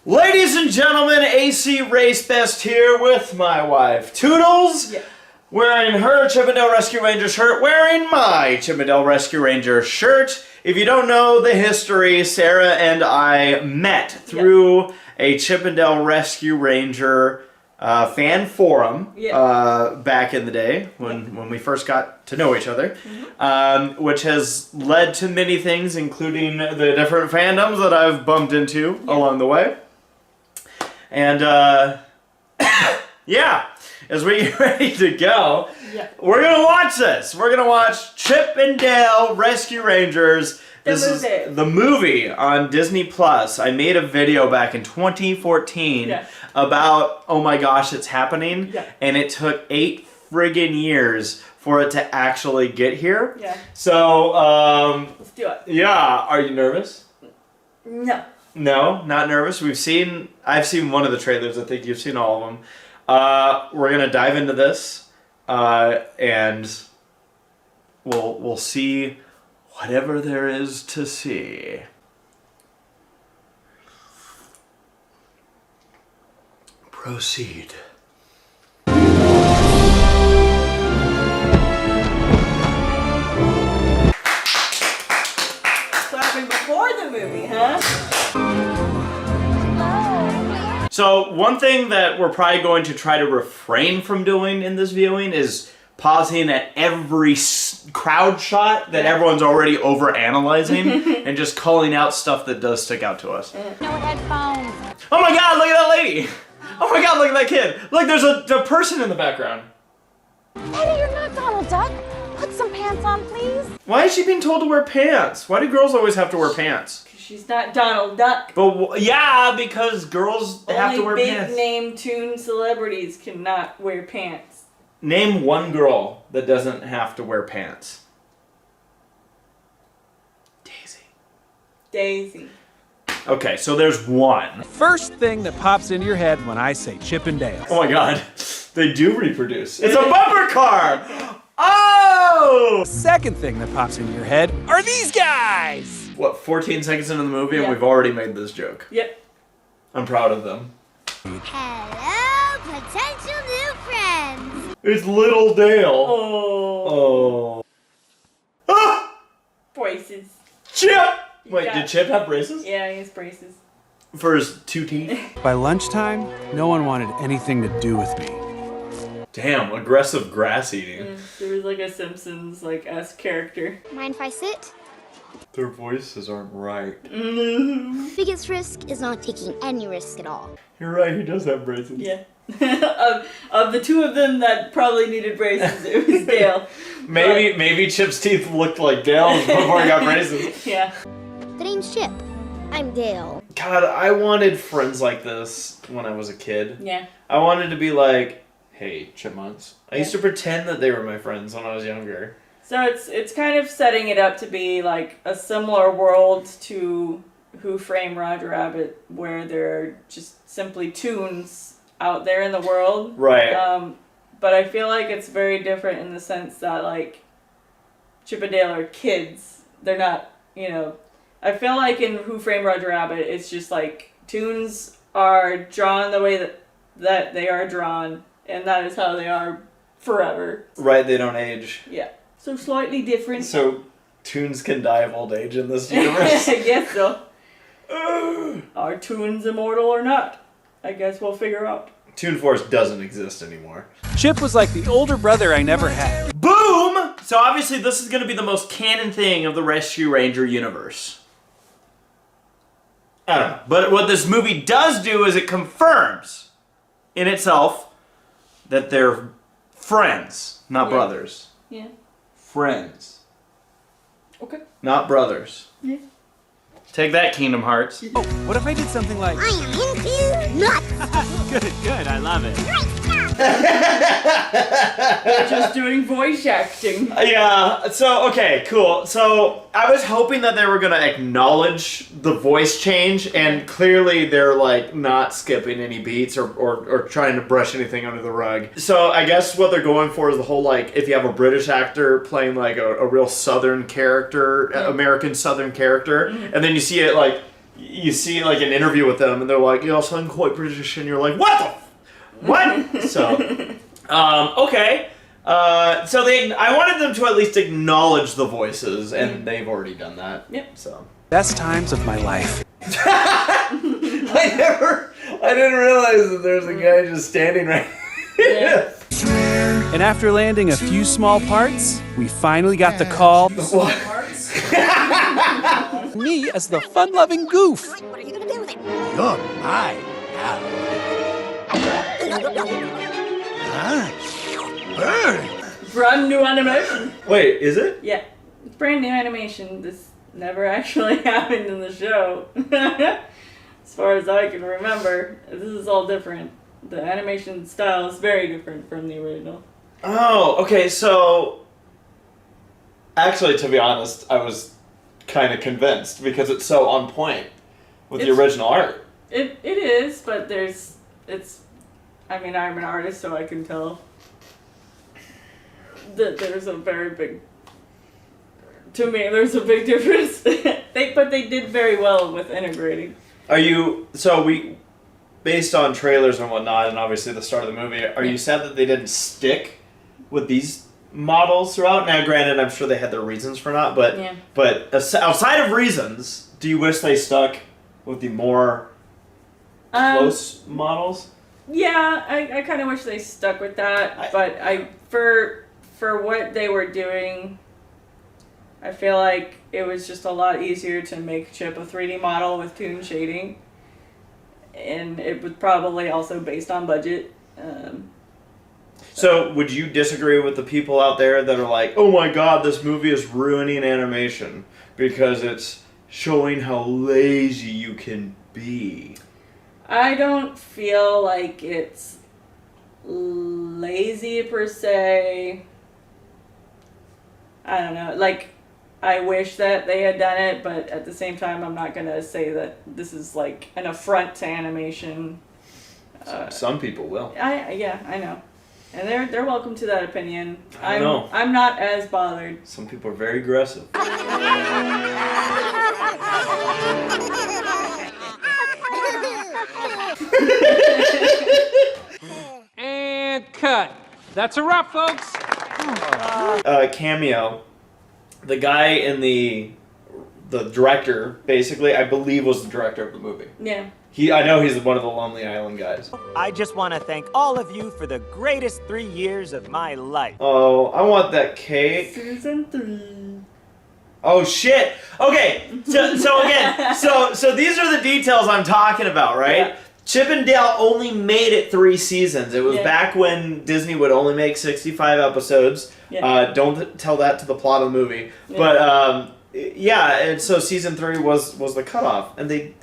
Ladies and gentlemen, ACRacebest here with my wife, Toodles, wearing her Chippendale Rescue Ranger shirt, wearing my Chippendale Rescue Ranger shirt. If you don't know the history, Sarah and I met through a Chippendale Rescue Ranger fan forum back in the day when we first got to know each other, which has led to many things, including the different fandoms that I've bumped into along the way. And as we get ready to go, we're gonna watch this. We're gonna watch Chippendale Rescue Rangers. This is the movie on Disney Plus. I made a video back in 2014 about, oh my gosh, it's happening. And it took 8 friggin' years for it to actually get here. So, let's do it. Are you nervous? No. No, not nervous. I've seen one of the trailers. I think you've seen all of them. We're gonna dive into this, and we'll see whatever there is to see. Proceed. So happened before the movie, huh? So one thing that we're probably going to try to refrain from doing in this viewing is pausing at every crowd shot that everyone's already over-analyzing and just calling out stuff that does stick out to us. No headphones. Oh my god, look at that lady! Oh my god, look at that kid! Look, there's a person in the background. Eddie, you're not Donald Duck. Put some pants on, please. Why is she being told to wear pants? Why do girls always have to wear pants? She's not Donald Duck. But because girls have to wear pants. Only big name tune celebrities cannot wear pants. Name one girl that doesn't have to wear pants. Daisy. Okay, so there's one. First thing that pops into your head when I say Chippendale. Oh my god, they do reproduce. It's a bumper car! Oh! Second thing that pops into your head are these guys! What, 14 seconds into the movie and we've already made this joke. Yep. I'm proud of them. Hello, potential new friends. It's Little Dale. Oh. Ah! Braces. Chip! Wait, did Chip have braces? Yeah, he has braces. For his 2 teeth? By lunchtime, no one wanted anything to do with me. Damn, aggressive grass eating. There was like a Simpsons-esque character. Mind if I sit? Their voices aren't right. Biggest risk is not taking any risk at all. You're right, he does have braces. Yeah. of the two of them that probably needed braces, it was Dale. Maybe Chip's teeth looked like Dale's before he got braces. Yeah. The name's Chip. I'm Dale. God, I wanted friends like this when I was a kid. Yeah. I wanted to be like, hey, chipmunks. I used to pretend that they were my friends when I was younger. So it's kind of setting it up to be like a similar world to Who Framed Roger Rabbit, where there are just simply toons out there in the world. Right. But I feel like it's very different in the sense that like Chip and Dale are kids. They're not, I feel like in Who Framed Roger Rabbit, it's just like toons are drawn the way that they are drawn, and that is how they are forever. Right, they don't age. Yeah. So slightly different. So toons can die of old age in this universe? I guess so. Are toons immortal or not? I guess we'll figure out. Toon Force doesn't exist anymore. Chip was like the older brother I never had. Boom! So obviously this is going to be the most canon thing of the Rescue Ranger universe. I don't know. But what this movie does do is it confirms in itself that they're friends, not brothers. Yeah. Friends. Okay. Not brothers. Yeah. Take that, Kingdom Hearts. Oh, what if I did something like... I am into nuts. Good, I love it. They're just doing voice acting. Yeah, so, okay, cool. So, I was hoping that they were going to acknowledge the voice change, and clearly they're, not skipping any beats or trying to brush anything under the rug. So, I guess what they're going for is the whole, if you have a British actor playing, a real Southern character, American Southern character, and then you see it, you see like an interview with them, and they're like, "You also, I'm quite British," and you're like, "What the? What?" So, okay. So I wanted them to at least acknowledge the voices, and they've already done that. Yep. So. Best times of my life. I didn't realize that there's a guy just standing right here. And after landing a few small parts, we finally got the call. Me as the fun-loving goof. What are you gonna do with it? You're mine now. Bird. Brand new animation. Wait, is it? Yeah. It's brand new animation. This never actually happened in the show. As far as I can remember. This is all different. The animation style is very different from the original. Oh, okay, so... Actually, to be honest, I was kind of convinced because it's so on point with the original art. It is, but I'm an artist, so I can tell that there's a very big... To me, there's a big difference. But they did very well with integrating. Based on trailers and whatnot, and obviously the start of the movie, are you sad that they didn't stick with these models throughout? Now, granted, I'm sure they had their reasons for not, but outside of reasons, do you wish they stuck with the more close models? Yeah, I kind of wish they stuck with that, but for what they were doing, I feel like it was just a lot easier to make Chip a 3D model with toon shading. And it was probably also based on budget. So, would you disagree with the people out there that are like, "Oh my god, this movie is ruining animation because it's showing how lazy you can be"? I don't feel like it's lazy per se. I don't know. Like, I wish that they had done it, but at the same time, I'm not going to say that this is like an affront to animation. Some people will. I know. And they're welcome to that opinion. I know. I'm not as bothered. Some people are very aggressive. And cut. That's a wrap, folks. Cameo. The guy in the director, basically, I believe was the director of the movie. Yeah. I know he's one of the Lonely Island guys. I just want to thank all of you for the greatest 3 years of my life. Oh, I want that cake. Season 3. Oh shit. Okay. So again, so these are the details I'm talking about, right? Yeah. Chip and Dale only made it 3 seasons. It was back when Disney would only make 65 episodes. Yeah. Don't tell that to the plot of the movie. Yeah. But and so season 3 was the cutoff, and they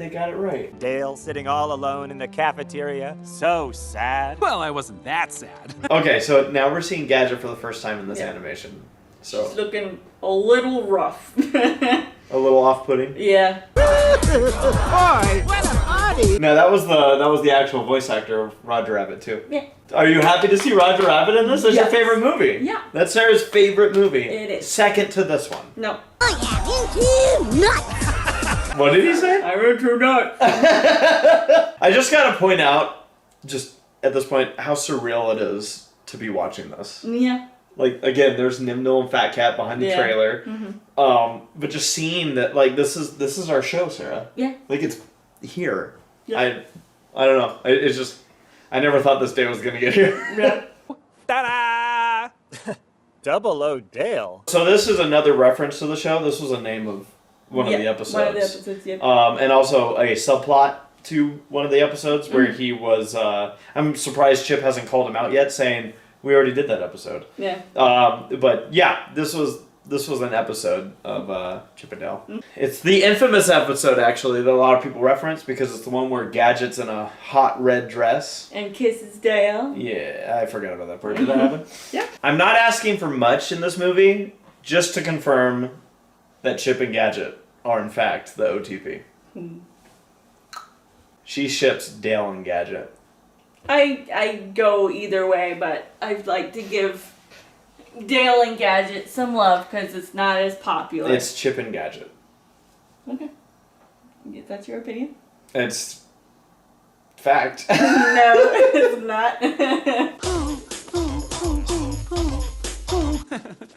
got it right. Dale sitting all alone in the cafeteria, so sad. Well, I wasn't that sad. Okay, so now we're seeing Gadget for the first time in this animation. So She's looking a little rough. a little off-putting. Yeah. No, that was the actual voice actor of Roger Rabbit too. Yeah. Are you happy to see Roger Rabbit in this? That's your Yes. favorite movie. Yeah. That's Sarah's favorite movie. It is. Second to this one. No. I am into nuts. What did he say? I went to nuts. I just gotta point out, just at this point, how surreal it is to be watching this. Yeah. Like, again, there's Nimnil and Fat Cat behind the trailer. Mm-hmm. But just seeing that, like, this is our show, Sarah. Yeah. Like, it's here. Yeah. I don't know. It's just, I never thought this day was gonna get here. Yeah. Ta-da! Double O Dale. So this is another reference to the show. This was a name of one of the episodes. One of the episodes, yeah. And also a subplot to one of the episodes where he was, I'm surprised Chip hasn't called him out yet, saying, we already did that episode. Yeah. But yeah, this was an episode of Chip and Dale. It's the infamous episode, actually, that a lot of people reference because it's the one where Gadget's in a hot red dress. And kisses Dale. Yeah, I forgot about that part. Did that happen? Yeah. I'm not asking for much in this movie, just to confirm that Chip and Gadget are in fact the OTP. She ships Dale and Gadget. I go either way, but I'd like to give Dale and Gadget some love because it's not as popular. It's Chip and Gadget. Okay. That's your opinion? It's fact. No, it's not.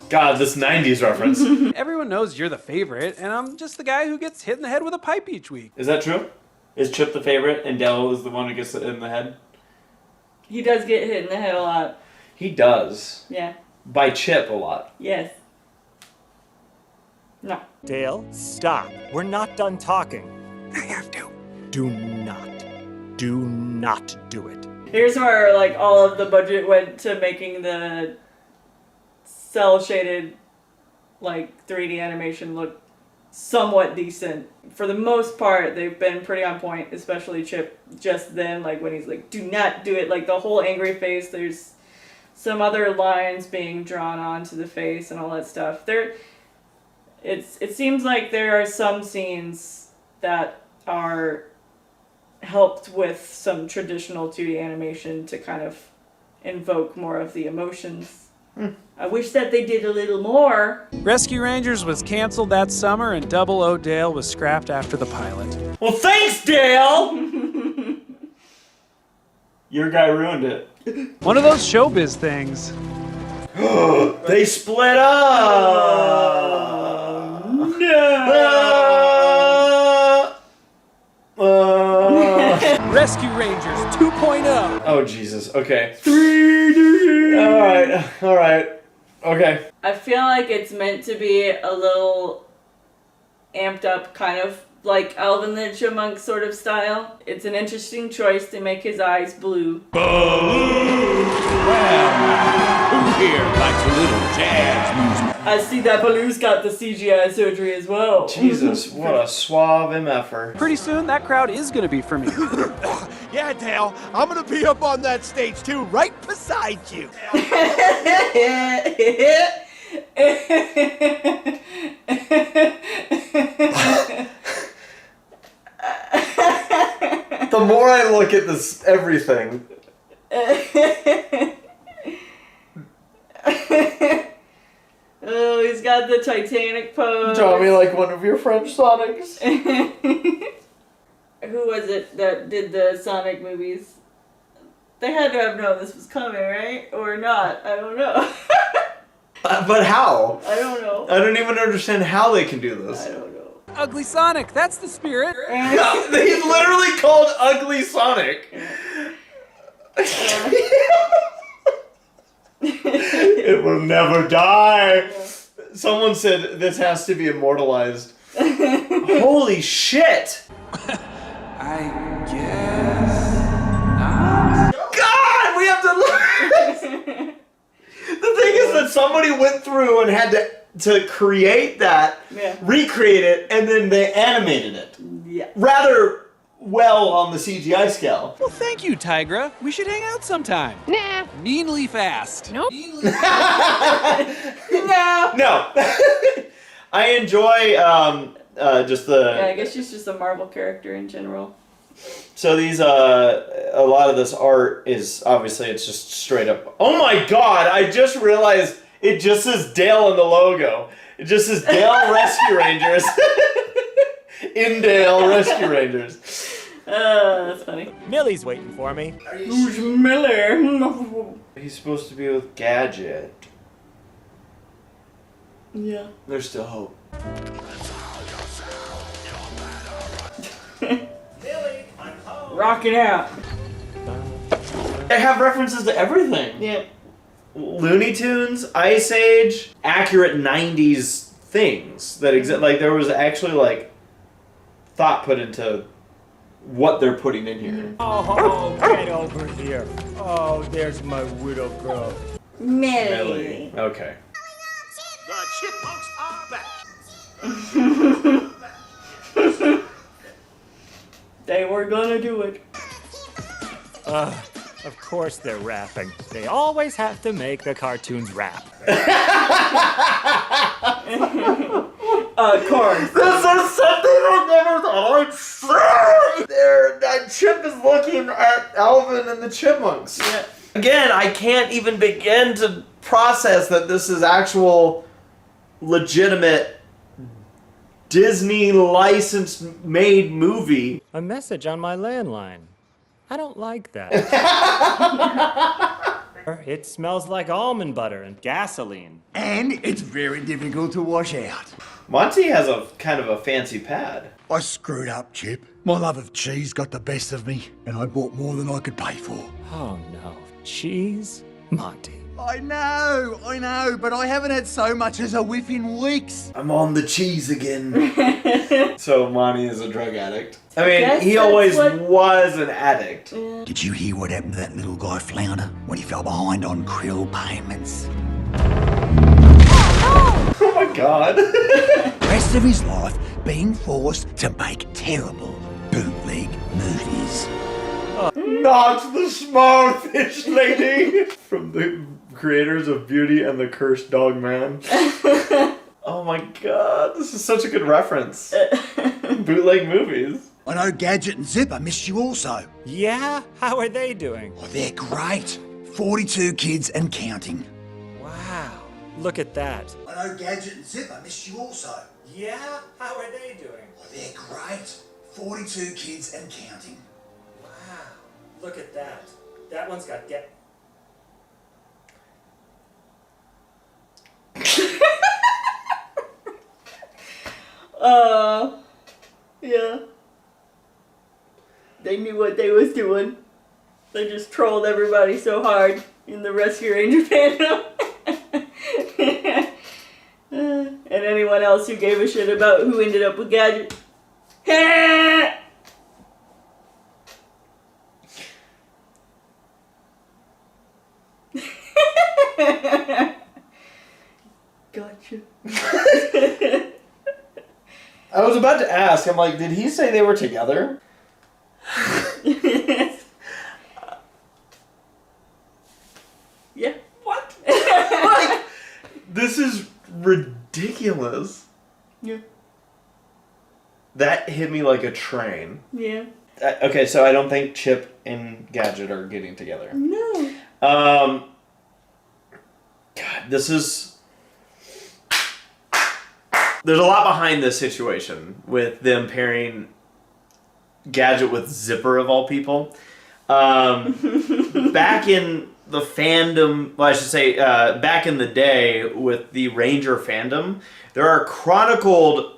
God, this 90s reference. Everyone knows you're the favorite, and I'm just the guy who gets hit in the head with a pipe each week. Is that true? Is Chip the favorite and Dale is the one who gets hit in the head? He does get hit in the head a lot. He does. Yeah. By Chip a lot. Yes. No. Dale, stop. We're not done talking. I have to. Do not do it. Here's where like all of the budget went to making the cell shaded like 3D animation look somewhat decent. For the most part, they've been pretty on point, especially Chip just then, like when he's like, do not do it, like the whole angry face, there's some other lines being drawn onto the face and all that stuff. It seems like there are some scenes that are helped with some traditional 2D animation to kind of invoke more of the emotions. I wish that they did a little more. Rescue Rangers was canceled that summer, and Double O Dale was scrapped after the pilot. Well, thanks, Dale! Your guy ruined it. One of those showbiz things. They split up! Rescue Rangers 2.0. Oh, Jesus. Okay. 3D! Alright. Okay. I feel like it's meant to be a little amped up, kind of like Alvin the Chipmunk sort of style. It's an interesting choice to make his eyes blue. Who here likes a little jazz music? I see that Baloo's got the CGI surgery as well. Jesus, what a suave MFer. Pretty soon, that crowd is going to be for me. Yeah, Dale, I'm gonna be up on that stage too, right beside you. The more I look at this everything. Oh, he's got the Titanic pose. Draw me like one of your French Sonics. Who was it that did the Sonic movies? They had to have known this was coming, right? Or not? I don't know. But how? I don't know. I don't even understand how they can do this. I don't know. Ugly Sonic, that's the spirit. He's literally called Ugly Sonic. It will never die. Someone said this has to be immortalized. Holy shit! I guess not. God, we have to look. The thing is that somebody went through and had to create that, recreate it, and then they animated it. Yeah. Rather well on the CGI scale. Well, thank you, Tigra. We should hang out sometime. Nah. Meanly fast. Nope. No. I enjoy just the. Yeah, I guess she's just a Marvel character in general. So these a lot of this art is obviously it's just straight up. Oh my God! I just realized it just says Dale in the logo. It just says Dale Rescue Rangers. In Dale Rescue Rangers. That's funny. Millie's waiting for me. Who's Miller? He's supposed to be with Gadget. Yeah. There's still hope. Rocking out. They have references to everything. Yeah. Looney Tunes, Ice Age, accurate 90s things that exist. Like there was actually like thought put into what they're putting in here. Oh, get over here. Oh, there's my widow girl. Millie. Okay. The chipmunks are back. They were gonna do it. Of course they're rapping. They always have to make the cartoons rap. Of course. This is something I never thought I'd say! There, that Chip is looking at Alvin and the Chipmunks. Yeah. Again, I can't even begin to process that this is actual, legitimate Disney licensed made movie. A message on my landline. I don't like that. It smells like almond butter and gasoline. And it's very difficult to wash out. Monty has a kind of a fancy pad. I screwed up, Chip. My love of cheese got the best of me, and I bought more than I could pay for. Oh no. Cheese? Monty. I know, but I haven't had so much as a whiff in weeks. I'm on the cheese again. So Monty is a drug addict. I mean, Guess he that's always what- was an addict. Did you hear what happened to that little guy Flounder when he fell behind on krill payments? Oh my god. Rest of his life being forced to make terrible bootleg movies. Not the small fish lady. From the creators of Beauty and the Cursed Dog Man. Oh my god, this is such a good reference. Bootleg movies. I know Gadget and Zipper missed you also. Yeah? How are they doing? Oh, they're great. 42 kids and counting. Wow. Look at that. I know Gadget and Zipper missed you also. Yeah? How are they doing? Oh, they're great. 42 kids and counting. Wow. Look at that. That one's got get. Yeah. They knew what they was doing. They just trolled everybody so hard in the Rescue Ranger fandom. And anyone else who gave a shit about who ended up with Gadget. Gotcha. I was about to ask, I'm like, did he say they were together? Yeah. What? Like, this is ridiculous. Yeah. That hit me like a train. Yeah. Okay, so I don't think Chip and Gadget are getting together. No. God, this is... There's a lot behind this situation with them pairing Gadget with Zipper, of all people. Back in the fandom, well, I should say, back in the day with the Ranger fandom, there are chronicled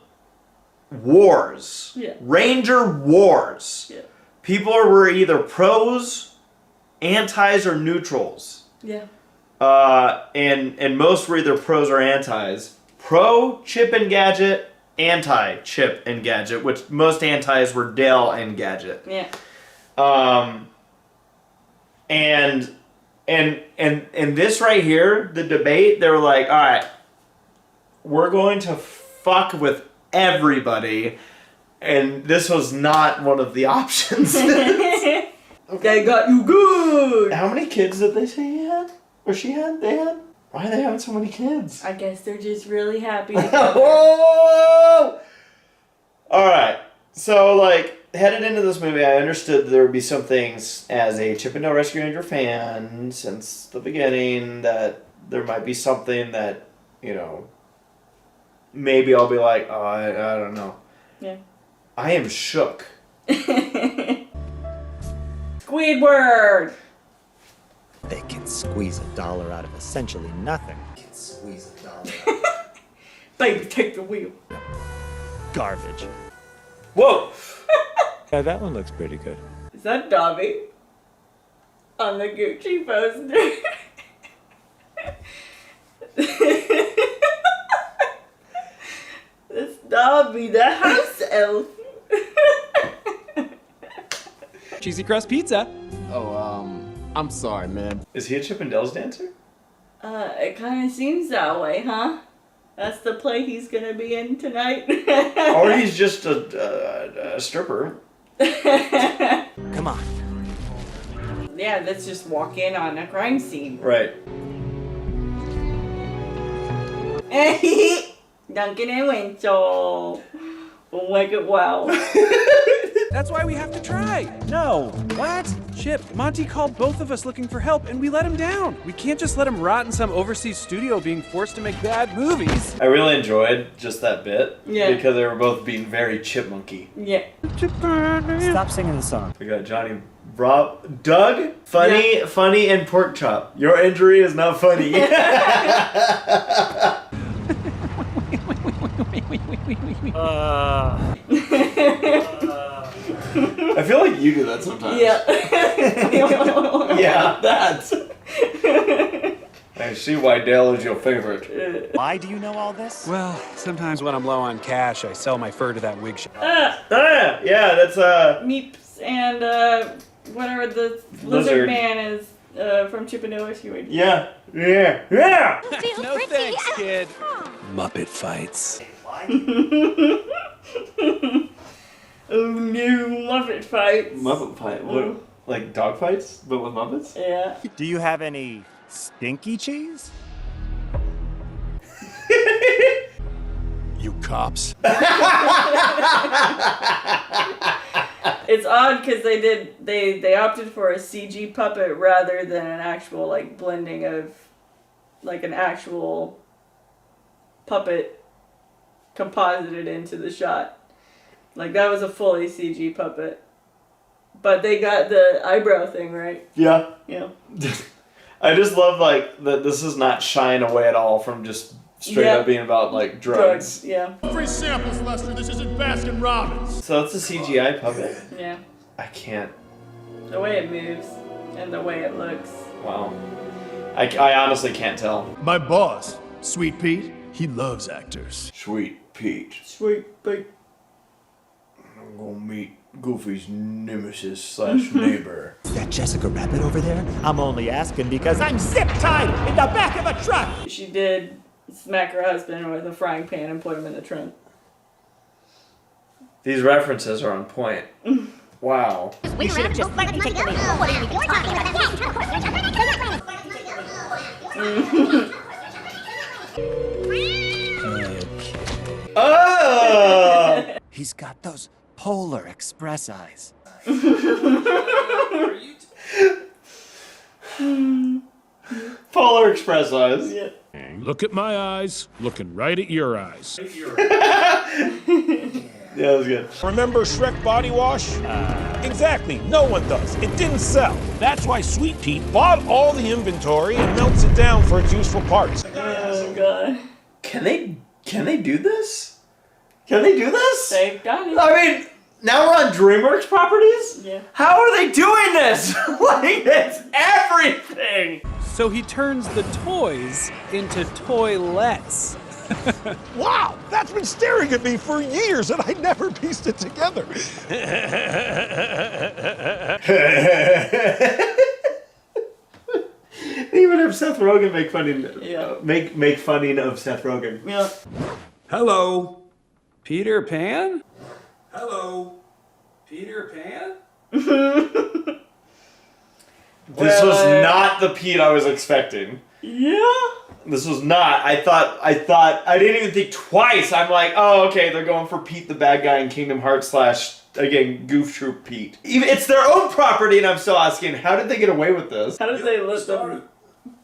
wars. Yeah. Ranger wars. Yeah. People were either pros, antis, or neutrals. Yeah. And most were either pros or antis. Pro Chip and Gadget, anti Chip and Gadget, which most antis were Dale and Gadget. Yeah. And this right here, the debate, they were like, all right, we're going to fuck with everybody, and this was not one of the options. They got you good. How many kids did they say he had? Or she had? They had? Why are they having so many kids? I guess they're just really happy together. Whoa! Alright, so like, headed into this movie, I understood there would be some things as a Chip and Dale Rescue Ranger fan since the beginning that there might be something that, you know, maybe I'll be like, oh, I don't know. Yeah. I am shook. Squidward! They can squeeze $1 out of essentially nothing. Squeeze $1. Baby, take the wheel. Garbage. Whoa! Yeah, that one looks pretty good. Is that Dobby? On the Gucci poster. That's Dobby, the house elf. Cheesy crust pizza. Oh, I'm sorry, man. Is he a Chip and Dale's dancer? It kind of seems that way, huh? That's the play he's gonna be in tonight. Or he's just a stripper. Come on. Yeah, let's just walk in on a crime scene. Right. Duncan and Winchell. Oh my god, wow. That's why we have to try. No. What? Chip, Monty called both of us looking for help, and we let him down. We can't just let him rot in some overseas studio being forced to make bad movies. I really enjoyed just that bit. Yeah. Because they were both being very chipmunky. Yeah. Stop singing the song. We got Johnny, Rob, Doug, funny, and pork chop. Your injury is not funny. I feel like you do that sometimes. Yeah. Yeah, that. I see why Dale is your favorite. Why do you know all this? Well, sometimes when I'm low on cash, I sell my fur to that wig shop. Yeah, that's Meeps and whatever the lizard man is from Chip and Dale Rescue Rangers. Yeah. No thanks, kid. Muppet fights. Oh no, Muppet fights. Muppet fight? What? Like dog fights, but with Muppets? Yeah. Do you have any stinky cheese? You cops. It's odd because they opted for a CG puppet rather than an actual like blending of like an actual puppet composited into the shot. Like that was a fully CG puppet. But they got the eyebrow thing right. Yeah. Yeah. I just love like that this is not shying away at all from just straight up being about like drugs. Yeah. Free samples, Lester. This isn't Baskin Robbins. So it's a CGI puppet. Yeah. I can't. The way it moves and the way it looks. Wow. I honestly can't tell. My boss, Sweet Pete, he loves actors. Sweet Pete. Sweet Pete. I'm gonna meet Goofy's nemesis / neighbor. That Jessica Rabbit over there? I'm only asking because I'm zip-tied in the back of a truck! She did smack her husband with a frying pan and put him in the trunk. These references are on point. Wow. We should have just let me take the lead. What are you even talking about? Oh! He's got those Polar Express eyes. Polar Express eyes. Yeah. Look at my eyes, looking right at your eyes. Yeah, that was good. Remember Shrek body wash? Exactly, no one does. It didn't sell. That's why Sweet Pete bought all the inventory and melts it down for its useful parts. Oh god. Can they do this? Can they do this? They've done it. I mean, now we're on DreamWorks properties? Yeah. How are they doing this? Like, it's everything! So he turns the toys into toilets. Wow, that's been staring at me for years and I never pieced it together. Even if Seth Rogen make funning of Seth Rogen. Yeah. Hello, Peter Pan? Hello, Peter Pan? This was not the Pete I was expecting. Yeah. This was not. I thought, I didn't even think twice. I'm like, oh, okay, they're going for Pete the bad guy in Kingdom Hearts / again, Goof Troop Pete. Even it's their own property, and I'm still asking, how did they get away with this? How did they let them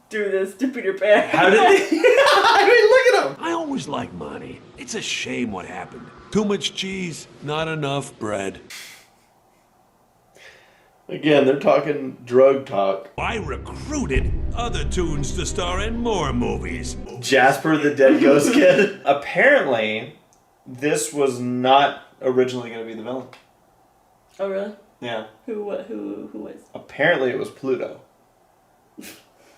do this to Peter Pan? How did they? I mean, look at him. I always like money. It's a shame what happened. Too much cheese, not enough bread. Again, they're talking drug talk. I recruited other tunes to star in more movies. Jasper the Dead Ghost Kid. Apparently, this was not originally going to be the villain. Oh really? Yeah. Who was? Apparently, it was Pluto.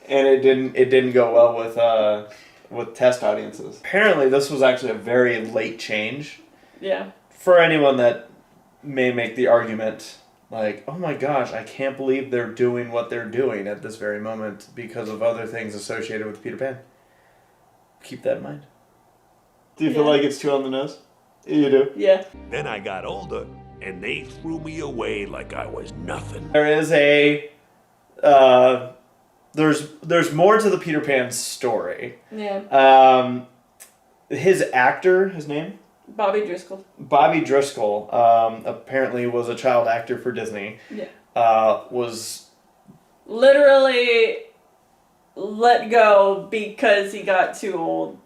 And it didn't go well with test audiences. Apparently, this was actually a very late change. Yeah. For anyone that may make the argument, like, oh my gosh, I can't believe they're doing what they're doing at this very moment because of other things associated with Peter Pan. Keep that in mind. Do you feel like it's too on the nose? You do? Yeah. Then I got older, and they threw me away like I was nothing. There is a... There's more to the Peter Pan story. Yeah. His actor, his name? Bobby Driscoll. Bobby Driscoll apparently was a child actor for Disney. Yeah. Was literally let go because he got too old.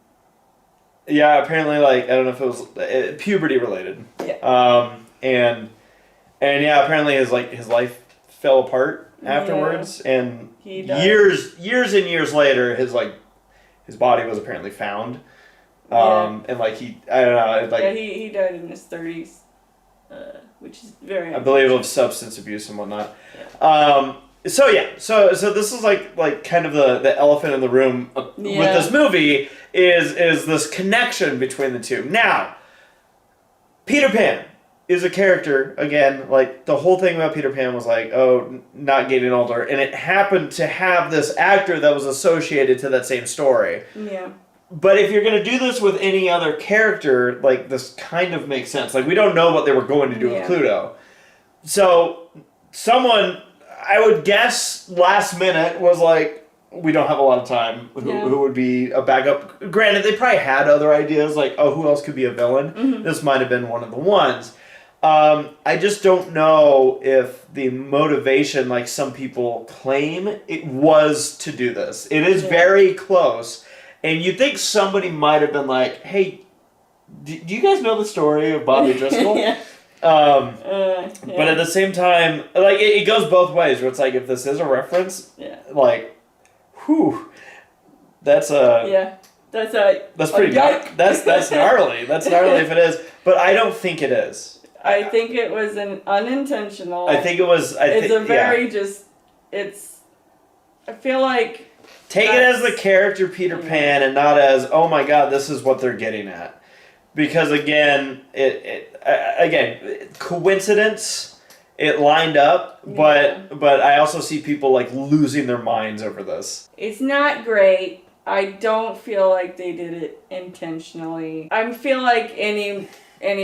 Yeah, apparently, like, I don't know if it was puberty related. Yeah. And yeah, apparently his life fell apart afterwards, and he died. years and years later, his body was apparently found. And like I don't know, like he died in his 30s, which is very. I believe of substance abuse and whatnot. Yeah. So this is like kind of the elephant in the room with this movie is this connection between the two. Now, Peter Pan is a character, again, like the whole thing about Peter Pan was like, oh, not getting older, and it happened to have this actor that was associated to that same story. Yeah. But if you're going to do this with any other character, like, this kind of makes sense. Like, we don't know what they were going to do with Pluto. So, someone, I would guess, last minute was like, we don't have a lot of time. Who would be a backup? Granted, they probably had other ideas, like, oh, who else could be a villain? Mm-hmm. This might have been one of the ones. I just don't know if the motivation, like some people claim, it was to do this. It is very close. And you'd think somebody might have been like, hey, do you guys know the story of Bobby Driscoll? But at the same time, like, it goes both ways, where it's like, if this is a reference, like, whew, that's pretty gnarly. That's gnarly. That's gnarly if it is. But I don't think it is. I think it was an unintentional. I think it was. It's a very I feel like. Take it as the character Peter Pan and not as, oh my god, this is what they're getting at. Because again, coincidence, it lined up, but I also see people like losing their minds over this. It's not great. I don't feel like they did it intentionally. I feel like any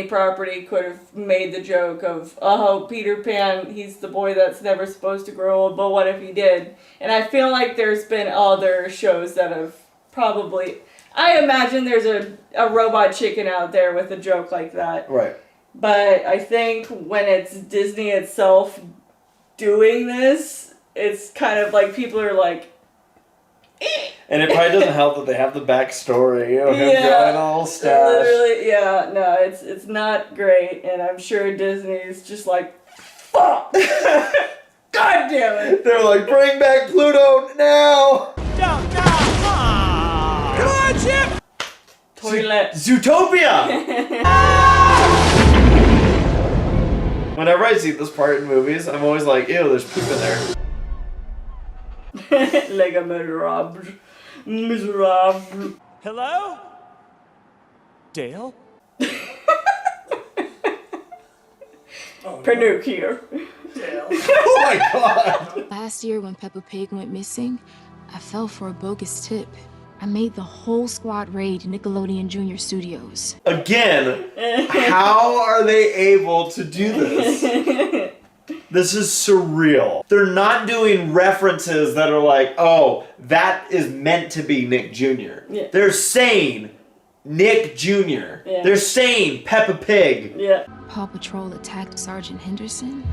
property could have made the joke of, oh, Peter Pan, he's the boy that's never supposed to grow old, but what if he did? And I feel like there's been other shows that have probably... I imagine there's a robot chicken out there with a joke like that. Right. But I think when it's Disney itself doing this, it's kind of like people are like... And it probably doesn't help that they have the backstory, him drawing a little stash. Literally, no, it's not great, and I'm sure Disney's just like, fuck! God damn it! They're like, bring back Pluto now! Come on, Chip! Toilet. Zootopia! Whenever I see this part in movies, I'm always like, ew, there's poop in there. Like a miserable. Miserable. Hello? Dale? Pinocchio. Dale. Oh my god! Last year when Peppa Pig went missing, I fell for a bogus tip. I made the whole squad raid Nickelodeon Junior Studios. Again, how are they able to do this? This is surreal. They're not doing references that are like, oh, that is meant to be Nick Jr. Yeah. They're saying Nick Jr. Yeah. They're saying Peppa Pig. Yeah. Paw Patrol attacked Sergeant Henderson.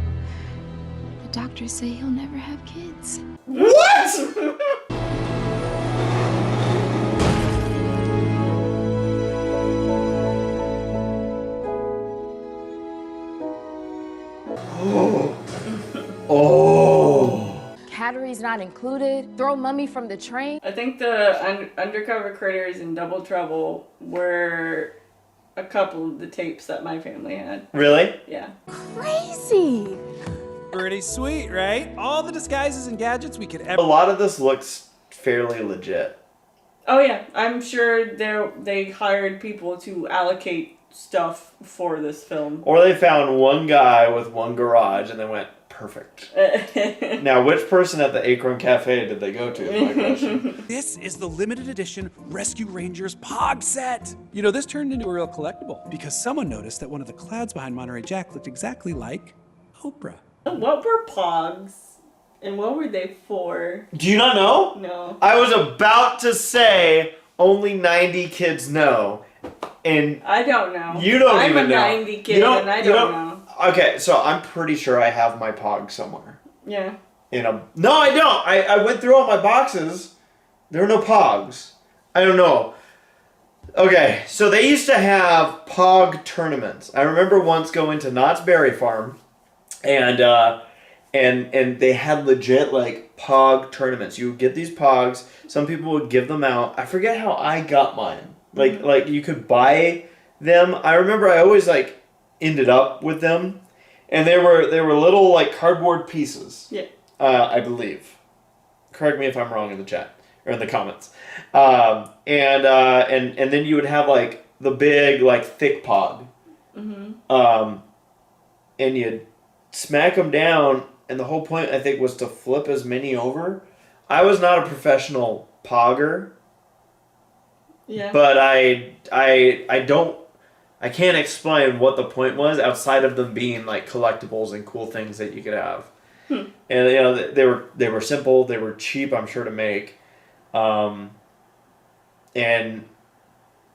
The doctors say he'll never have kids. What? Oh. Cattery's not included. Throw Mummy from the train. I think the Undercover Critters and Double Trouble were a couple of the tapes that my family had. Really? Yeah. Crazy. Pretty sweet, right? All the disguises and gadgets we could ever... A lot of this looks fairly legit. Oh yeah, I'm sure they hired people to allocate stuff for this film. Or they found one guy with one garage and they went, perfect. Now, which person at the Acorn Cafe did they go to is my question. This is the limited edition Rescue Rangers Pog set. You know, this turned into a real collectible because someone noticed that one of the clouds behind Monterey Jack looked exactly like Oprah. What were Pogs? And what were they for? Do you not know? No. I was about to say only 90 kids know. And I don't know. You don't I'm even know. I'm a 90 kid and I don't know. Okay, so I'm pretty sure I have my Pog somewhere. Yeah. No, I don't. I went through all my boxes. There are no Pogs. I don't know. Okay, so they used to have Pog tournaments. I remember once going to Knott's Berry Farm, and they had legit like Pog tournaments. You would get these Pogs. Some people would give them out. I forget how I got mine. Like you could buy them. I remember I always like ended up with them, and they were little like cardboard pieces. Yeah. I believe. Correct me if I'm wrong in the chat or in the comments. And then you would have like the big like thick Pog. Mm-hmm. And you'd smack them down, and the whole point I think was to flip as many over. I was not a professional Pogger. Yeah. But I can't explain what the point was outside of them being like collectibles and cool things that you could have. And you know they were simple, they were cheap, I'm sure to make, and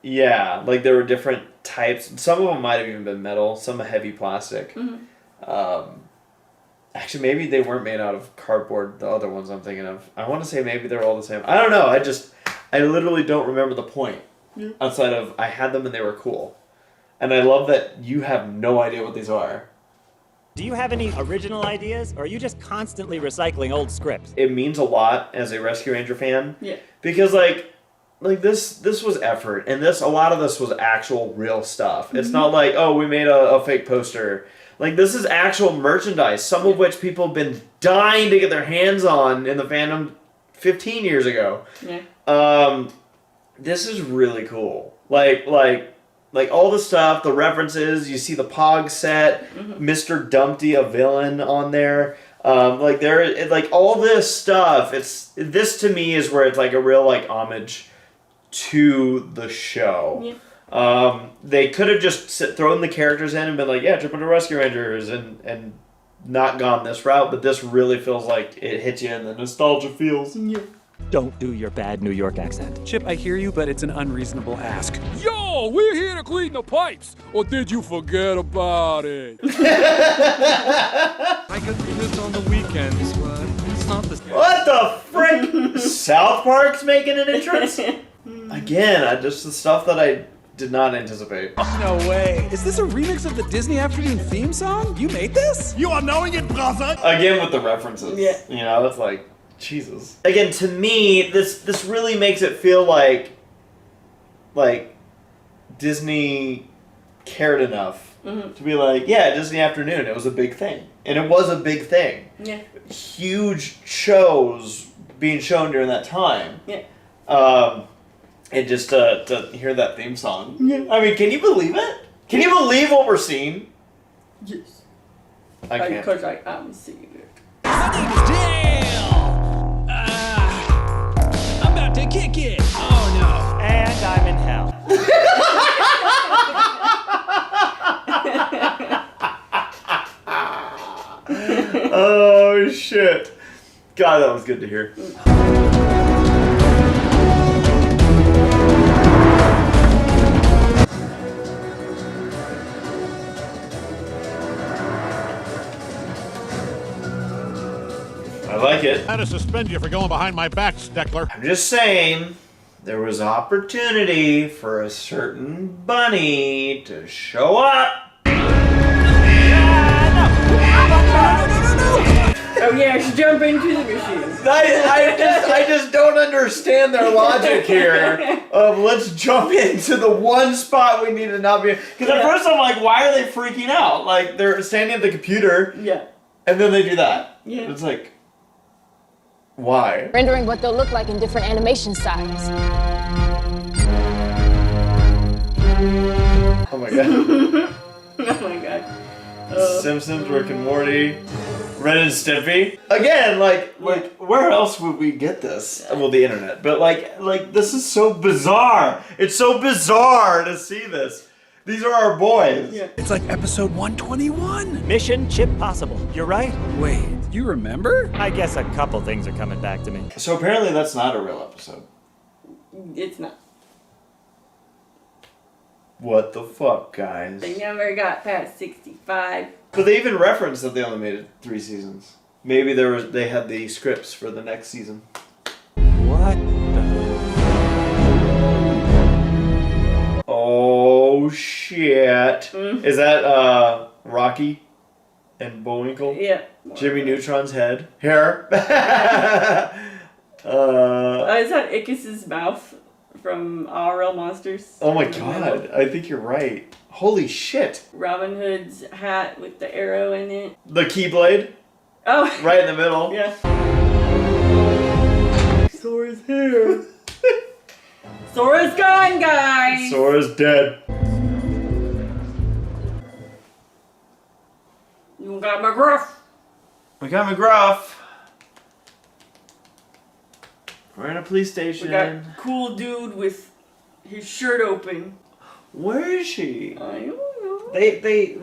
yeah, like there were different types. Some of them might have even been metal, some heavy plastic. Mm-hmm. Actually, maybe they weren't made out of cardboard. The other ones I'm thinking of, I want to say maybe they're all the same. I don't know. I literally don't remember the point outside of I had them and they were cool, and I love that you have no idea what these are. Do you have any original ideas, or are you just constantly recycling old scripts? It means a lot as a Rescue Ranger fan. Yeah. Because like this was effort, and a lot of this was actual real stuff. Mm-hmm. It's not like, oh, we made a fake poster. Like this is actual merchandise, some of which people have been dying to get their hands on in the fandom 15 years ago. Yeah. This is really cool. Like all the stuff, the references, you see the Pog set, Mr. Dumpty, a villain on there. Like all this stuff, this to me is where it's like a real like homage to the show. Yeah. They could have just thrown the characters in and been like, yeah, Triple Rescue Rangers and not gone this route, but this really feels like it hits you in the nostalgia feels. Yeah. Don't do your bad New York accent. Chip, I hear you, but it's an unreasonable ask. Yo, we're here to clean the pipes. Or did you forget about it? I get this on the weekends, but it's not the same. What the frick? South Park's making an entrance? Again, the stuff that I did not anticipate. No way. Is this a remix of the Disney Afternoon theme song? You made this? You are knowing it, brother. Again with the references. Yeah. You know, it's like, Jesus. Again, to me, this really makes it feel like Disney cared enough to be like, yeah, Disney Afternoon, it was a big thing. And it was a big thing. Yeah. Huge shows being shown during that time. Yeah. And just to hear that theme song. Yeah. I mean, can you believe it? Can you believe what we're seeing? Yes. I can't. Because I am seeing it. I'm about to kick it. Oh no. And I'm in hell. Oh shit. God, that was good to hear. I like it. I had to suspend you for going behind my back, Steckler. I'm just saying, there was opportunity for a certain bunny to show up. Oh yeah, she jump into the machine. I just don't understand their logic here of let's jump into the one spot we need to not be. Because at first I'm like, why are they freaking out? Like they're standing at the computer. Yeah. And then they do that. Yeah. It's like, why? Rendering what they'll look like in different animation styles. Oh my god. Oh my god. Simpsons, Rick and Morty, Ren and Stimpy. Again, like where else would we get this? Well, the internet. But like this is so bizarre. It's so bizarre to see this. These are our boys. Yeah. It's like episode 121. Mission Chip Possible. You're right. Wait, you remember? I guess a couple things are coming back to me. So apparently that's not a real episode. It's not. What the fuck, guys? They never got past 65. But they even referenced that they only made it 3 seasons. Maybe they had the scripts for the next season. What Oh shit. Is that Rocky and Bullwinkle? Yeah. Jimmy Neutron's head. Hair. Is that Ickis's mouth from All Real Monsters? Oh my god, I think you're right. Holy shit. Robin Hood's hat with the arrow in it. The Keyblade. Oh. Right in the middle. Yeah. Sora's hair. Sora's gone, guys! Sora's dead. You got McGruff. We got McGruff. We're in a police station. We got cool dude with his shirt open. Where is she? I don't know.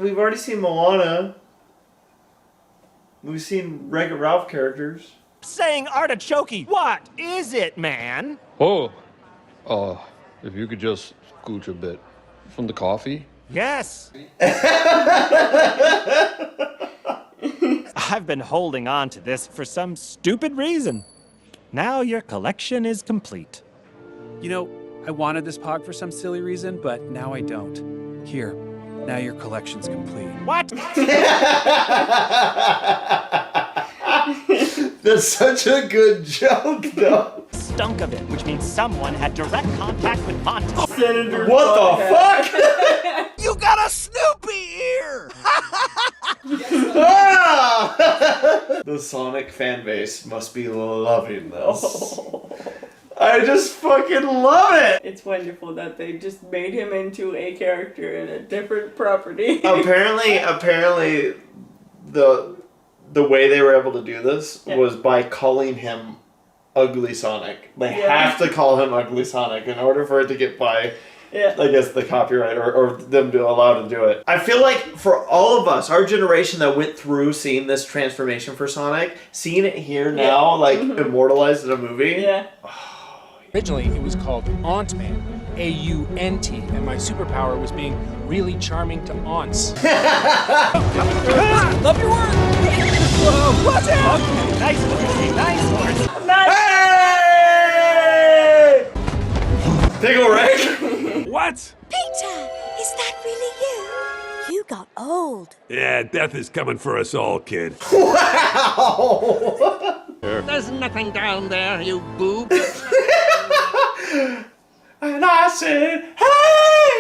We've already seen Moana. We've seen Wreck-It Ralph characters. Saying artichoke. What is it, man? Oh, if you could just scooch a bit from the coffee. Yes. I've been holding on to this for some stupid reason. Now your collection is complete. You know, I wanted this Pog for some silly reason, but now I don't. Here, now your collection's complete. What? That's such a good joke, though. Stunk of it, which means someone had direct contact with Monty. Senator What the fuck? You got a Snoopy ear! Ah! The Sonic fan base must be loving this. I just fucking love it. It's wonderful that they just made him into a character in a different property. apparently, the way they were able to do this was by calling him Ugly Sonic. They have to call him Ugly Sonic in order for it to get by. Yeah. I guess the copyright or them to allow to do it. I feel like for all of us, our generation that went through seeing this transformation for Sonic, seeing it here now, like immortalized in a movie. Yeah. Originally, it was called Aunt-Man, A-U-N-T, and my superpower was being really charming to aunts. Love your work! Whoa, watch out! Okay, nice one, nice one. Hey! Pickle Rick? What? Peter, is that really you? You got old. Yeah, death is coming for us all, kid. Wow! There's nothing down there, you boob. And I said, hey,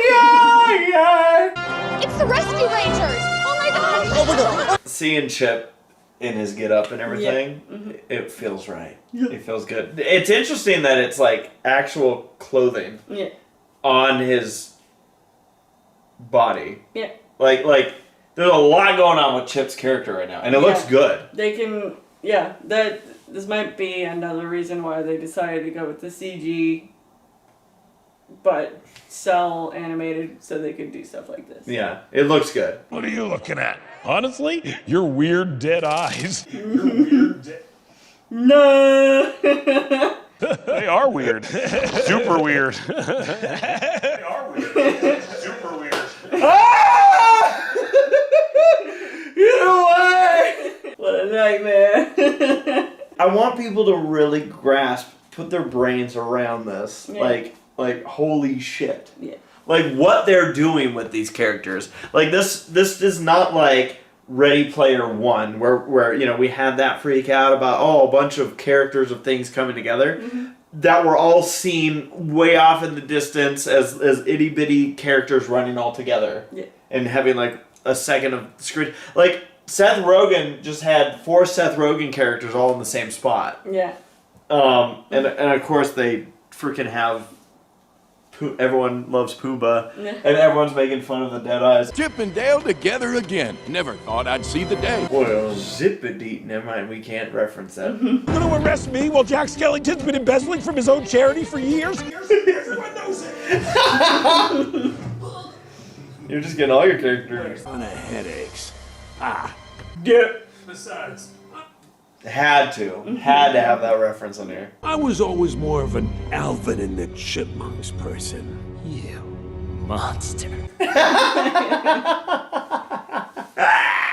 yeah. It's the Rescue Rangers! Oh my gosh! Oh my god! Seeing Chip in his get up and everything, it feels right. It feels good. It's interesting that it's like actual clothing on his body. Yeah. Like there's a lot going on with Chip's character right now, and it looks good. They can, this might be another reason why they decided to go with the CG, but sell animated so they could do stuff like this. Yeah, it looks good. What are you looking at? Honestly, your weird dead eyes. No. They are weird. Super weird. They are weird. Super weird. Ah! Get away! What a nightmare. I want people to really put their brains around this. Yeah. Like holy shit. Yeah. Like what they're doing with these characters. Like this is not like Ready Player One where you know we had that freak out about a bunch of characters of things coming together that were all seen way off in the distance as itty bitty characters running all together and having like a second of screen. Like Seth Rogen just had 4 Seth Rogen characters all in the same spot. Yeah. And of course they freaking have. Everyone loves Pumbaa, and everyone's making fun of the dead eyes. Chip and Dale together again. Never thought I'd see the day. Well, zippity. Never mind, we can't reference that. You're gonna arrest me while Jack Skellington's been embezzling from his own charity for years? Everyone knows it. You're just getting all your characters. On a headaches. Yeah. Besides, Had to have that reference on here. I was always more of an Alvin and the Chipmunks person. Yeah. monster.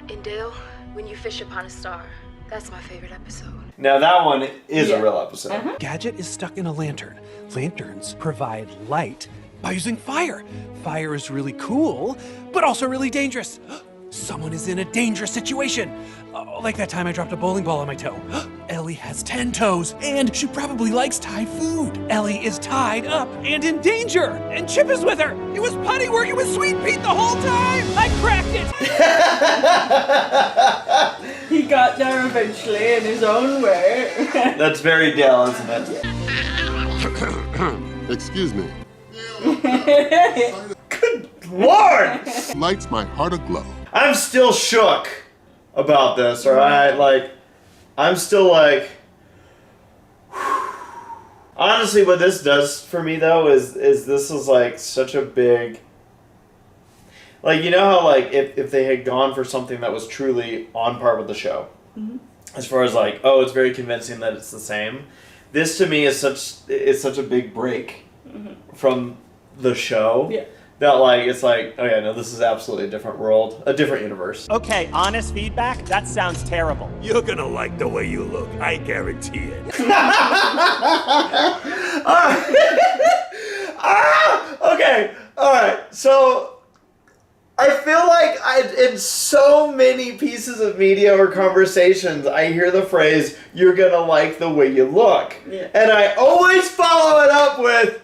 In Dale, when you fish upon a star, that's my favorite episode. Now that one is a real episode. Gadget is stuck in a lantern. Lanterns provide light by using fire. Fire is really cool, but also really dangerous. Someone is in a dangerous situation. Oh, like that time I dropped a bowling ball on my toe. Ellie has 10 toes, and she probably likes Thai food. Ellie is tied up and in danger, and Chip is with her. It was Putty working with Sweet Pete the whole time. I cracked it. He got there eventually in his own way. That's very Dale, isn't it? Excuse me. Good Lord! Lights my heart aglow. I'm still shook about this, alright? Like, I'm still like... Honestly, what this does for me, though, is this is like such a big... Like, you know how, like, if they had gone for something that was truly on par with the show, as far as like, oh, it's very convincing that it's the same. This to me is such a big break from the show that like it's like, oh yeah, no, this is absolutely a different world, a different universe. Okay, honest feedback, that sounds terrible. You're gonna like the way you look, I guarantee it. Okay, alright, so I feel like in so many pieces of media or conversations, I hear the phrase, you're gonna like the way you look. Yeah. And I always follow it up with,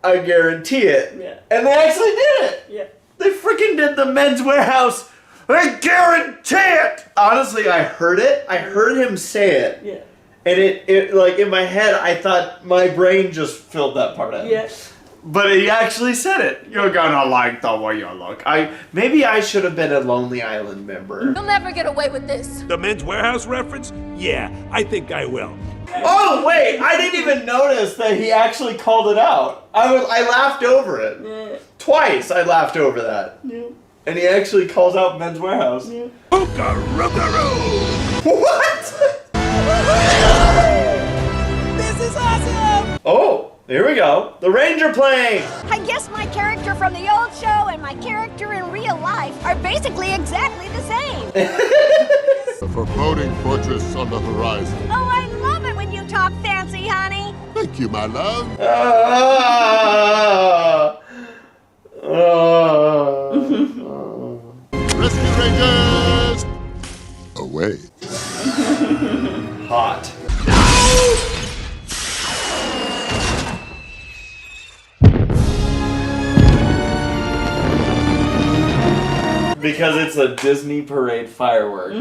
I guarantee it. Yeah. And they actually did it. Yeah. They freaking did the Men's Warehouse. I guarantee it. Honestly, I heard it. I heard him say it. Yeah. And it like in my head, I thought my brain just filled that part in. Yeah. But he actually said it. You're gonna like the way you look. Maybe I should have been a Lonely Island member. You'll never get away with this. The Men's Warehouse reference? Yeah, I think I will. Oh wait, I didn't even notice that he actually called it out. I laughed over it. Yeah. Twice I laughed over that. Yeah. And he actually calls out Men's Warehouse. Yeah. What? This is awesome! Oh, here we go. The Ranger plane. I guess my character from the old show and my character in real life are basically exactly the same. A foreboding fortress on the horizon. Oh, I love it when you talk fancy, honey. Thank you, my love. Rescue Rangers! Away. Hot. Because it's a Disney parade firework.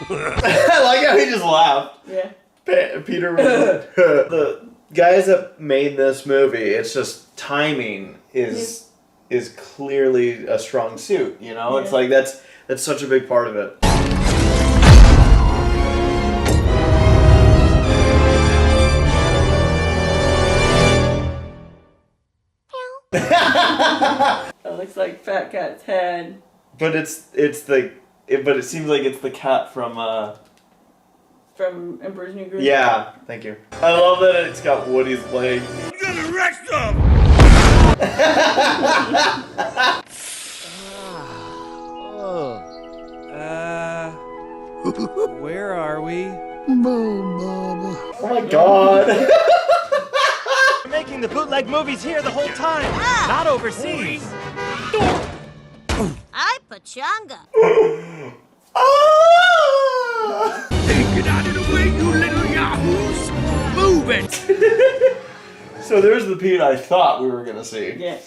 I like how he just laughed. Yeah. Peter was the guys that made this movie, it's just timing is clearly a strong suit, you know? It's like that's such a big part of it. It looks like Fat Cat's head. But it seems like it's the cat from Emperor's New Groove. Yeah, thank you. I love that it's got Woody's leg. I'm gonna wreck them! Where are we? Oh my god. We're making the bootleg movies here the whole time, not overseas. I pachanga. Take it out of the way, you little yahoos! Move it! So there's the Pete I thought we were gonna see. Yeah.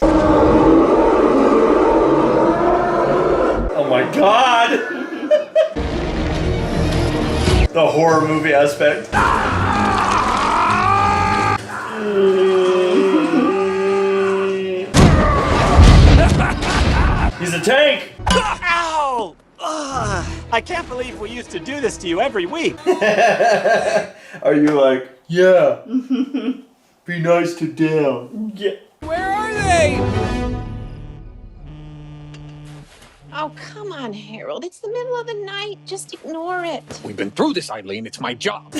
Oh my god! The horror movie aspect. He's a tank! Ow! Ugh. I can't believe we used to do this to you every week. Are you like, yeah, be nice to Dale? Yeah. Where are they? Oh, come on, Harold. It's the middle of the night. Just ignore it. We've been through this, Eileen. It's my job.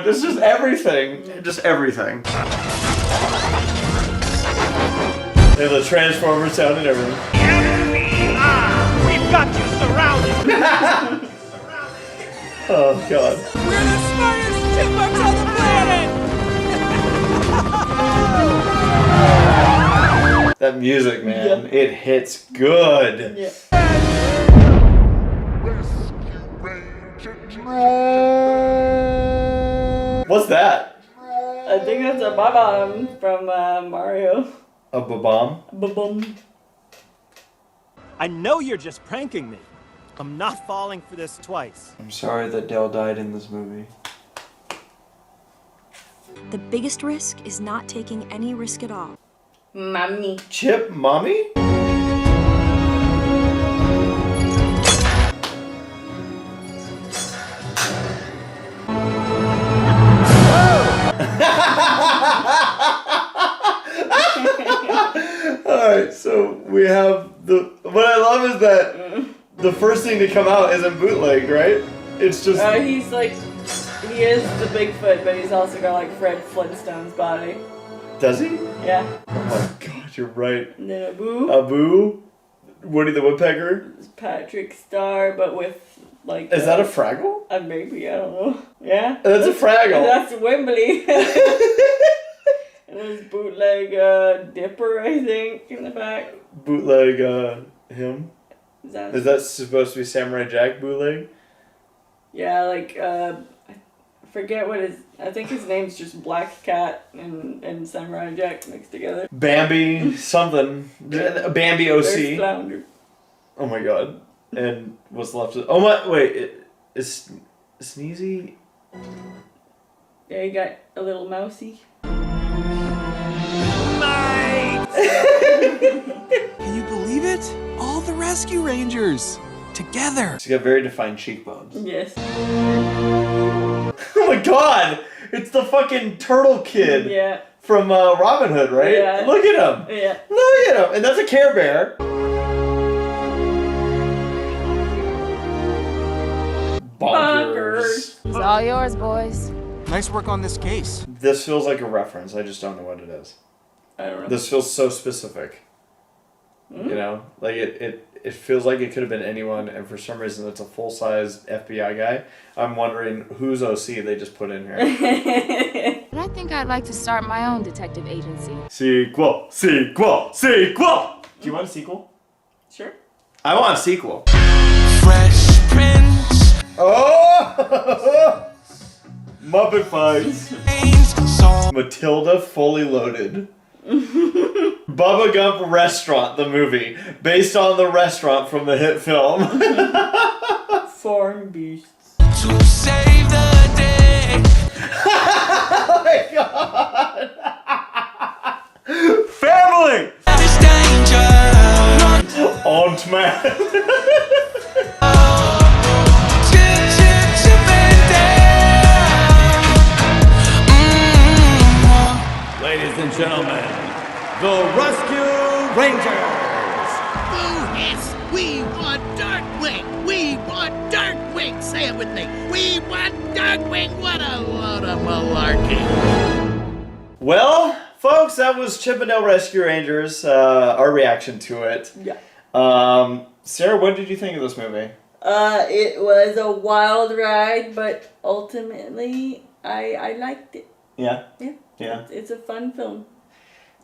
It's just everything. Just everything. They have the Transformer sound and everything. We've got you surrounded! Oh, God. We're the smartest chipmunks on the planet! That music, man, it hits good. Yeah. What's that? I think that's a Bob-omb from Mario. A Bob-omb? Bob-omb. I know you're just pranking me. I'm not falling for this twice. I'm sorry that Dale died in this movie. The biggest risk is not taking any risk at all. Mommy. Chip Mommy? Alright, so we have the... What I love is that the first thing to come out isn't bootlegged, right? It's just... He's like... He is the Bigfoot, but he's also got like Fred Flintstone's body. Does he? Yeah. Oh my god, you're right. And then Abu. Abu? Woody the Woodpecker? It's Patrick Star, but with like... Is that a Fraggle? Maybe, I don't know. Yeah? That's a Fraggle. That's Wembley. And there's bootleg Dipper, I think, in the back. Bootleg him? Is that supposed to be Samurai Jack bootleg? Yeah, like, I forget what his... I think his name's just Black Cat and Samurai Jack mixed together. Bambi something. Bambi OC. There's Flounder. Oh my god. And what's left of... Oh my... Wait. Is Sneezy... Yeah, you got a little mousey. Can you believe it? All the Rescue Rangers together. She's got very defined cheekbones. Yes. Oh my god! It's the fucking turtle kid. Yeah. From Robin Hood, right? Yeah. Look at him. Yeah. Look at him. And that's a Care Bear. Bonkers. It's all yours, boys. Nice work on this case. This feels like a reference. I just don't know what it is. I don't know. This feels so specific. You know? Like, it feels like it could have been anyone, and for some reason it's a full-size FBI guy. I'm wondering whose OC they just put in here. But I think I'd like to start my own detective agency. Sequel! Sequel! Sequel! Do you want a sequel? Sure. I want a sequel. Fresh Prince. Oh! Muppet Fights. Matilda Fully Loaded. Bubba Gump Restaurant, the movie, based on the restaurant from the hit film. Farm Beasts. To save the day. Oh my god! Family! Aunt Man. Ladies and gentlemen, the Rescue Rangers! Oh, yes, we want Darkwing! We want Darkwing! Say it with me! We want Darkwing! What a load of malarkey! Well, folks, that was Chip and Dale Rescue Rangers, our reaction to it. Yeah. Sarah, what did you think of this movie? It was a wild ride, but ultimately, I liked it. Yeah? Yeah. Yeah. It's a fun film.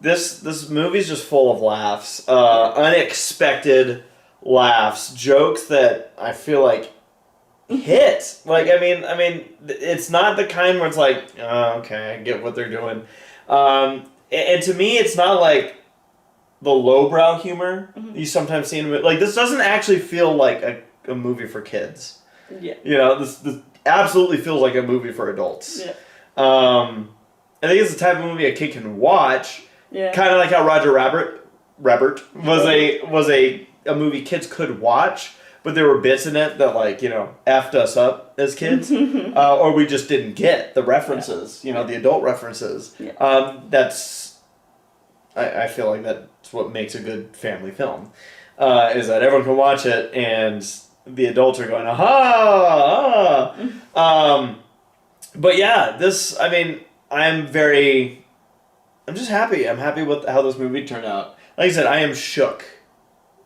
This movie's just full of laughs. Unexpected laughs. Jokes that I feel like hit. Like, I mean, it's not the kind where it's like, oh, okay, I get what they're doing. And to me, it's not like the lowbrow humor you sometimes see in a movie. Like, this doesn't actually feel like a movie for kids. Yeah. You know, this absolutely feels like a movie for adults. Yeah. I think it's the type of movie a kid can watch. Yeah. Kind of like how Roger Rabbit was a movie kids could watch, but there were bits in it that, like, you know, effed us up as kids, or we just didn't get the references, you know, the adult references. Yeah. I feel like that's what makes a good family film, is that everyone can watch it and the adults are going, aha! But yeah, this, I mean, I'm just happy. I'm happy with how this movie turned out. Like I said, I am shook.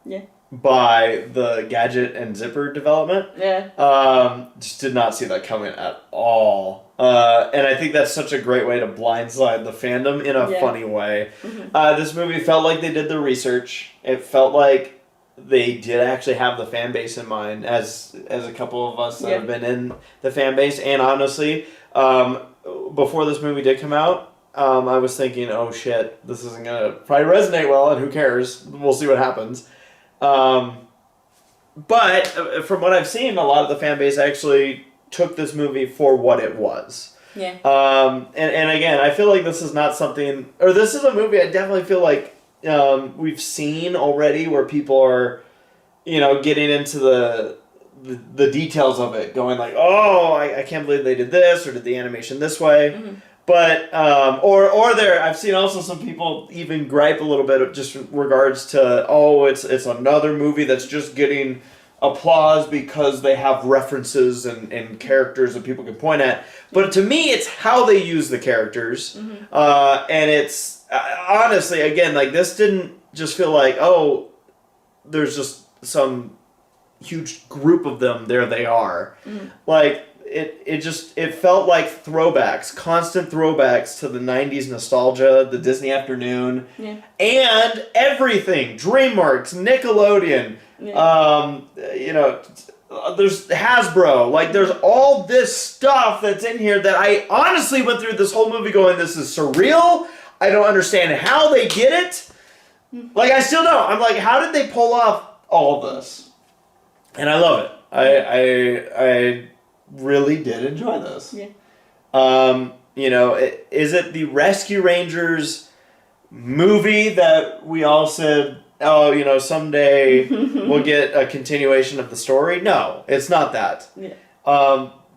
Yeah. By the gadget and zipper development. Yeah. Just did not see that coming at all. And I think that's such a great way to blindside the fandom in a funny way. This movie felt like they did the research. It felt like they did actually have the fan base in mind, as a couple of us that have been in the fan base. And honestly, before this movie did come out, I was thinking, oh shit, this isn't gonna probably resonate well, and who cares? We'll see what happens. But from what I've seen, a lot of the fan base actually took this movie for what it was. Yeah. And again, I feel like this is not something, or this is a movie I definitely feel like we've seen already, where people are, getting into the details of it, going like, oh, I can't believe they did this, or did the animation this way. Mm-hmm. But or there, I've seen also some people even gripe a little bit of just in regards to, oh, it's another movie that's just getting applause because they have references and characters that people can point at. But to me, it's how they use the characters, and it's honestly, again, like, this didn't just feel like, oh, there's just some huge group of them, there they are. Like, it felt like throwbacks, constant throwbacks to the 90s nostalgia, the Disney afternoon, and everything. DreamWorks, Nickelodeon, there's Hasbro. Like, there's all this stuff that's in here that I honestly went through this whole movie going, this is surreal. I don't understand how they did it. Like, I still don't. I'm like, how did they pull off all of this? And I love it. I really did enjoy this. Yeah. Is it the Rescue Rangers movie that we all said, oh, someday we'll get a continuation of the story? No, it's not that. Yeah.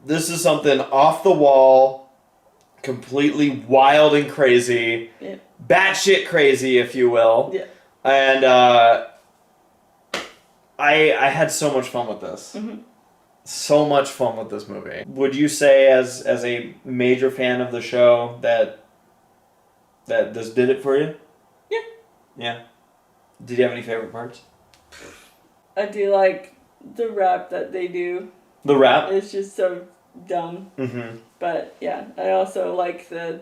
This is something off the wall, completely wild and crazy, batshit crazy, if you will. Yeah. And I had so much fun with this. So much fun with this movie. Would you say, as a major fan of the show, that this did it for you? Yeah. Yeah. Did you have any favorite parts? I do like the rap that they do. The rap? It's just so dumb. Mm-hmm. But yeah, I also like the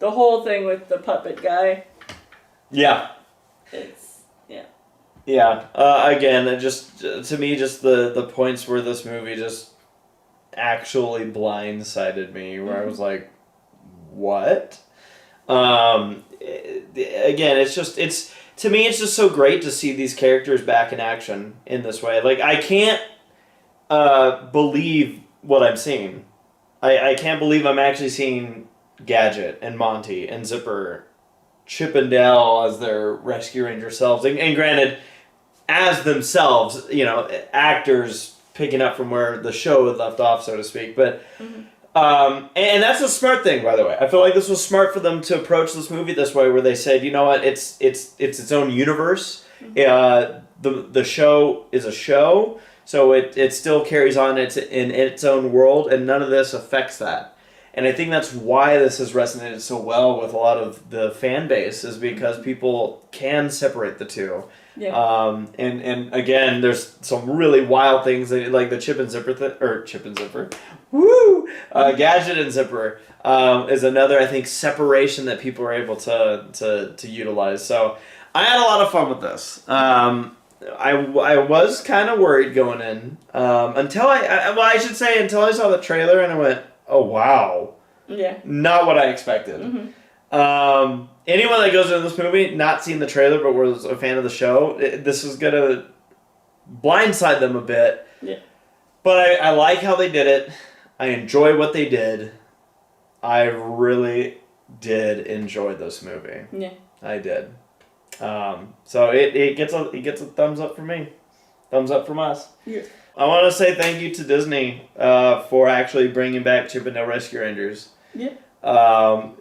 whole thing with the puppet guy. Yeah. Yeah. Again, it just, to me, just the points where this movie just actually blindsided me, where I was like, what? Again, to me, it's just so great to see these characters back in action in this way. Like, I can't believe what I'm seeing. I can't believe I'm actually seeing Gadget and Monty and Zipper, Chip and Dale as their Rescue Ranger selves. And granted, as themselves, actors picking up from where the show had left off, so to speak. But and that's a smart thing, by the way. I feel like this was smart for them to approach this movie this way, where they said, you know what, it's its own universe. The show is a show, so it still carries on in its own world, and none of this affects that. And I think that's why this has resonated so well with a lot of the fan base, is because people can separate the two. Yeah. And again, there's some really wild things that, like the Chip and Zipper woo! Gadget and Zipper is another, I think, separation that people are able to utilize. So I had a lot of fun with this. I was kind of worried going in until I saw the trailer and I went, oh wow. Yeah. Not what I expected. Anyone that goes into this movie not seeing the trailer but was a fan of the show, this is gonna blindside them a bit. Yeah. But I like how they did it. I enjoy what they did. I really did enjoy this movie. Yeah. I did. So it gets a thumbs up from me. Thumbs up from us. Yeah. I want to say thank you to Disney for actually bringing back Chip and Dale Rescue Rangers. Yeah.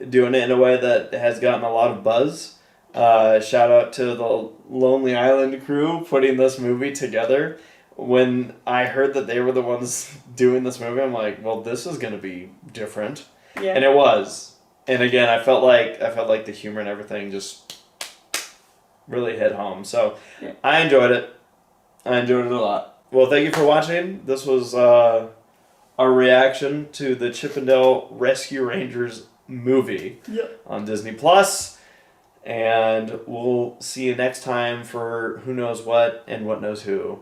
Doing it in a way that has gotten a lot of buzz. Shout out to the Lonely Island crew putting this movie together. when I heard that they were the ones doing this movie, I'm like, well, this is gonna be different. Yeah. And it was. And again, I felt like the humor and everything just really hit home. So yeah. I enjoyed it. I enjoyed it a lot. Well, thank you for watching. This was our reaction to the Chip 'n Dale Rescue Rangers movie on Disney Plus. And we'll see you next time for Who Knows What and What Knows Who.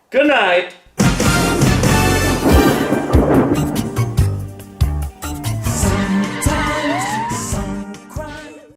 Good night!